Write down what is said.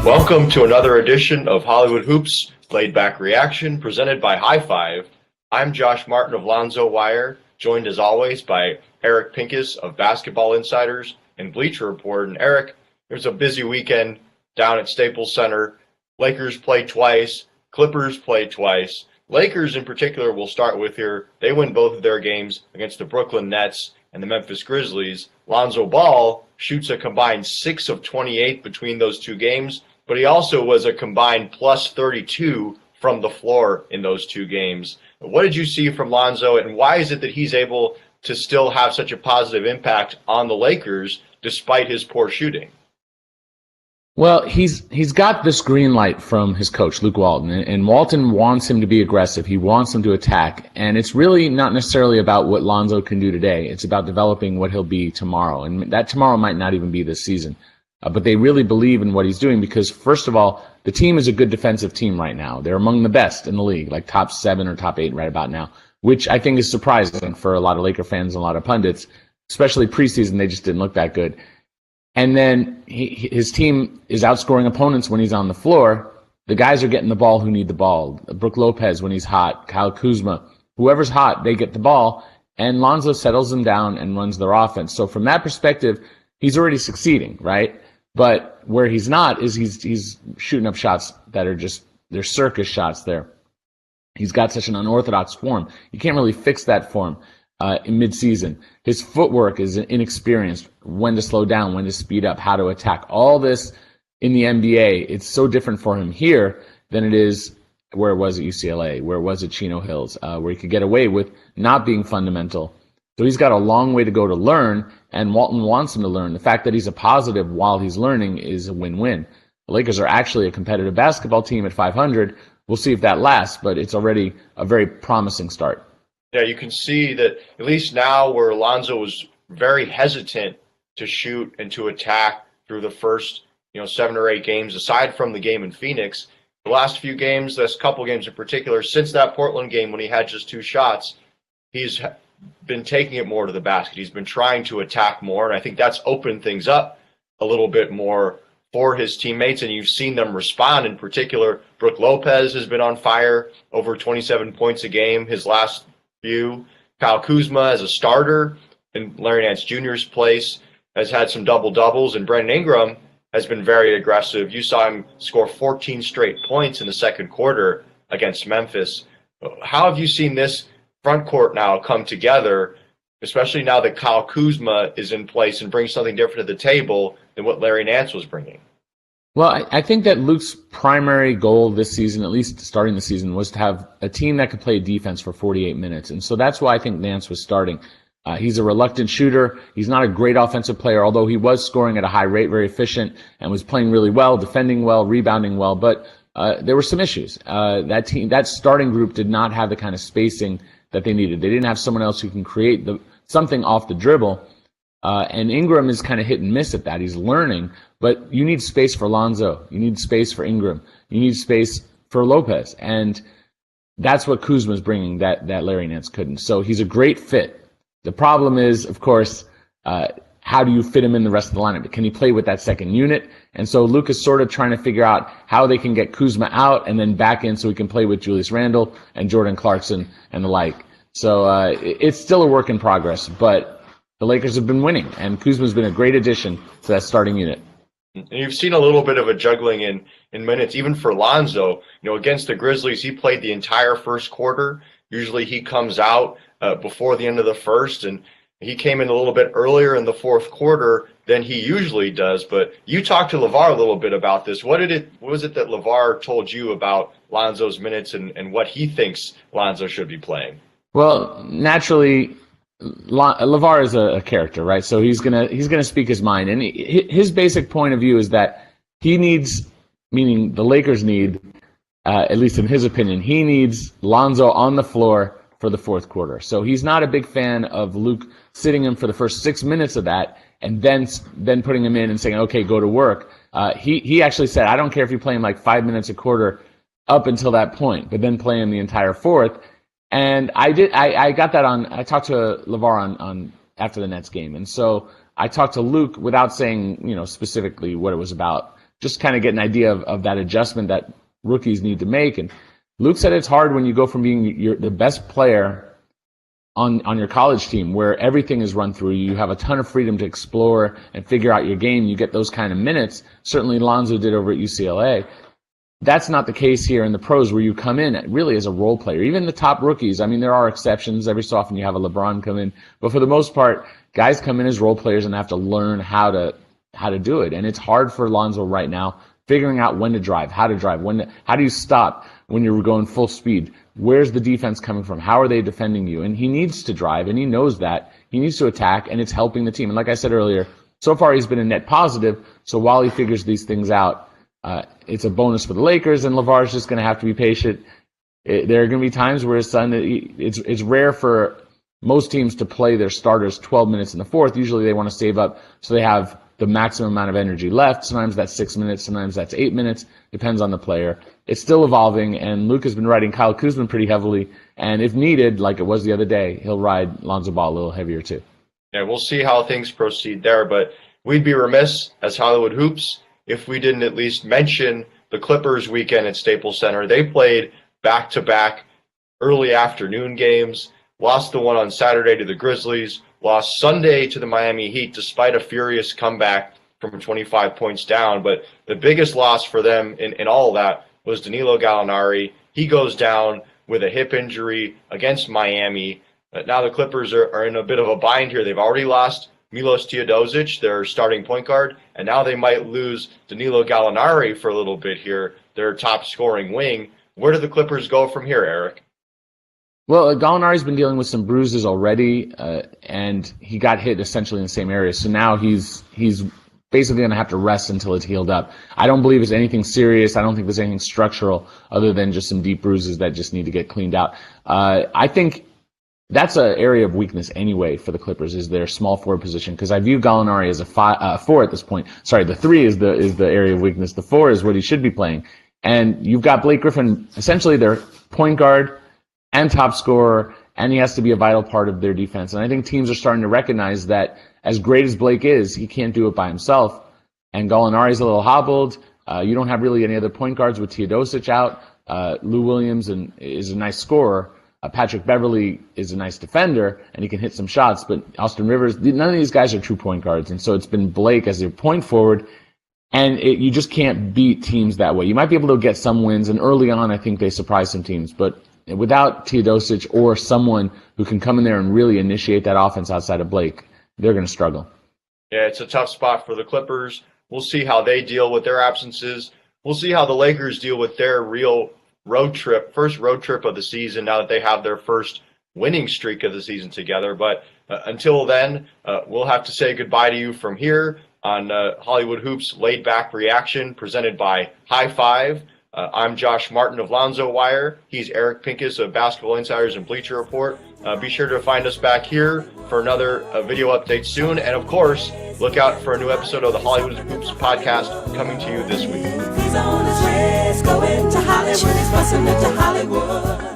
Welcome to another edition of Hollywood Hoops Laid Back Reaction presented by High Five. I'm Josh Martin of Lonzo Wire, joined as always by Eric Pincus of Basketball Insiders and Bleacher Report. And Eric, there's a busy weekend down at Staples Center. Lakers play twice, Clippers play twice. Lakers in particular we'll start with here. They win both of their games against the Brooklyn Nets and the Memphis Grizzlies. Lonzo Ball shoots a combined 6 of 28 between those two games, but he also was a combined plus 32 from the floor in those two games. What did you see from Lonzo, and why is it that he's able to still have such a positive impact on the Lakers despite his poor shooting? Well, he's got this green light from his coach, Luke Walton, and Walton wants him to be aggressive. He wants him to attack, and it's really not necessarily about what Lonzo can do today. It's about developing what he'll be tomorrow, and that tomorrow might not even be this season. But they really believe in what he's doing because, first of all, the team is a good defensive team right now. They're among the best in the league, like top 7 or top 8 right about now, which I think is surprising for a lot of Laker fans and a lot of pundits, especially preseason. They just didn't look that good. And then his team is outscoring opponents when he's on the floor. The guys are getting the ball who need the ball. Brook Lopez when he's hot, Kyle Kuzma, whoever's hot, they get the ball. And Lonzo settles them down and runs their offense. So from that perspective, he's already succeeding, right? But where he's not is he's shooting up shots that are just, they're circus shots there. He's got such an unorthodox form. You can't really fix that form in midseason. His footwork is inexperienced, when to slow down, when to speed up, how to attack. All this in the NBA, it's so different for him here than it is where it was at UCLA, where it was at Chino Hills, where he could get away with not being fundamental. So he's got a long way to go to learn, and Walton wants him to learn. The fact that he's a positive while he's learning is a win-win. The Lakers are actually a competitive basketball team at 500. We'll see if that lasts, but it's already a very promising start. Yeah, you can see that at least now where Lonzo was very hesitant to shoot and to attack through the first 7 or 8 games, aside from the game in Phoenix, the last few games, this couple games in particular, since that Portland game when he had just 2 shots, he's been taking it more to the basket. He's been trying to attack more, and I think that's opened things up a little bit more for his teammates, and you've seen them respond. In particular, Brook Lopez has been on fire, over 27 points a game his last few. Kyle Kuzma as a starter in Larry Nance Jr.'s place has had some double-doubles, and Brandon Ingram has been very aggressive. You saw him score 14 straight points in the second quarter against Memphis. How have you seen this front court now come together, especially now that Kyle Kuzma is in place and brings something different to the table than what Larry Nance was bringing? Well, I think that Luke's primary goal this season, at least starting the season, was to have a team that could play defense for 48 minutes. And so that's why I think Nance was starting. He's a reluctant shooter. He's not a great offensive player, although he was scoring at a high rate, very efficient, and was playing really well, defending well, rebounding well. But there were some issues. That starting group did not have the kind of spacing that they needed. They didn't have someone else who can create something off the dribble. And Ingram is kind of hit and miss at that. He's learning, but you need space for Lonzo. You need space for Ingram. You need space for Lopez. And that's what Kuzma's bringing that Larry Nance couldn't. So he's a great fit. The problem is, of course, how do you fit him in the rest of the lineup? Can he play with that second unit? And so Luke is sort of trying to figure out how they can get Kuzma out and then back in so he can play with Julius Randle and Jordan Clarkson and the like. So it's still a work in progress, but the Lakers have been winning, and Kuzma's been a great addition to that starting unit. And you've seen a little bit of a juggling in minutes, even for Lonzo. Against the Grizzlies, he played the entire first quarter. Usually he comes out before the end of the first, and he came in a little bit earlier in the fourth quarter than he usually does. But you talked to LeVar a little bit about this. What was it that LeVar told you about Lonzo's minutes and what he thinks Lonzo should be playing? Well, naturally, LeVar is a character, right? So he's gonna speak his mind, and his basic point of view is that he needs, meaning the Lakers need, at least in his opinion, he needs Lonzo on the floor for the fourth quarter. So he's not a big fan of Luke sitting him for the first 6 minutes of that and then putting him in and saying, okay, go to work. He actually said, I don't care if you play him like 5 minutes a quarter up until that point, but then play him the entire fourth. And I got that I talked to LeVar on after the Nets game. And so I talked to Luke without saying, specifically what it was about, just kind of get an idea of that adjustment that rookies need to make. And Luke said it's hard when you go from being the best player on your college team, where everything is run through you. You have a ton of freedom to explore and figure out your game. You get those kind of minutes. Certainly Lonzo did over at UCLA. That's not the case here in the pros, where you come in really as a role player. Even the top rookies, I mean, there are exceptions. Every so often you have a LeBron come in. But for the most part, guys come in as role players and have to learn how to do it. And it's hard for Lonzo right now, figuring out when to drive, how do you stop when you're going full speed? Where's the defense coming from? How are they defending you? And he needs to drive, and he knows that. He needs to attack, and it's helping the team. And like I said earlier, so far he's been a net positive. So while he figures these things out, it's a bonus for the Lakers, and LeVar's just going to have to be patient. There are going to be times where his son, it's rare for most teams to play their starters 12 minutes in the fourth. Usually they want to save up so they have the maximum amount of energy left. Sometimes that's 6 minutes, sometimes that's 8 minutes. Depends on the player. It's still evolving, and Luke has been riding Kyle Kuzma pretty heavily. And if needed, like it was the other day, he'll ride Lonzo Ball a little heavier too. Yeah, we'll see how things proceed there, but we'd be remiss as Hollywood Hoops if we didn't at least mention the Clippers weekend at Staples Center. They played back-to-back early afternoon games, lost the one on Saturday to the Grizzlies, lost Sunday to the Miami Heat despite a furious comeback from 25 points down. But the biggest loss for them in all of that was Danilo Gallinari. He goes down with a hip injury against Miami. Now the Clippers are in a bit of a bind here. They've already lost Milos Teodosic, their starting point guard, and now they might lose Danilo Gallinari for a little bit here, their top scoring wing. Where do the Clippers go from here, Eric? Well, Gallinari's been dealing with some bruises already, and he got hit essentially in the same area. So now he's basically going to have to rest until it's healed up. I don't believe it's anything serious. I don't think there's anything structural other than just some deep bruises that just need to get cleaned out. I think that's an area of weakness anyway for the Clippers, is their small forward position, because I view Gallinari as a 4 at this point. Sorry, the 3 is the area of weakness. The 4 is what he should be playing. And you've got Blake Griffin, essentially their point guard and top scorer, and he has to be a vital part of their defense. And I think teams are starting to recognize that as great as Blake is, he can't do it by himself. And Gallinari's a little hobbled. You don't have really any other point guards with Teodosic out. Lou Williams is a nice scorer. Patrick Beverley is a nice defender, and he can hit some shots. But Austin Rivers, none of these guys are true point guards. And so it's been Blake as their point forward. And you just can't beat teams that way. You might be able to get some wins, and early on I think they surprised some teams. But without Teodosic or someone who can come in there and really initiate that offense outside of Blake, they're going to struggle. Yeah, it's a tough spot for the Clippers. We'll see how they deal with their absences. We'll see how the Lakers deal with their real first road trip of the season, now that they have their first winning streak of the season together. But until then, we'll have to say goodbye to you from here on Hollywood Hoops Laid Back Reaction, presented by High Five. I'm Josh Martin of Lonzo Wire. He's Eric Pincus of Basketball Insiders and Bleacher Report. Be sure to find us back here for another video update soon. And of course, look out for a new episode of the Hollywood Hoops podcast coming to you this week. He's on his way, going to Hollywood, he's busting into Hollywood.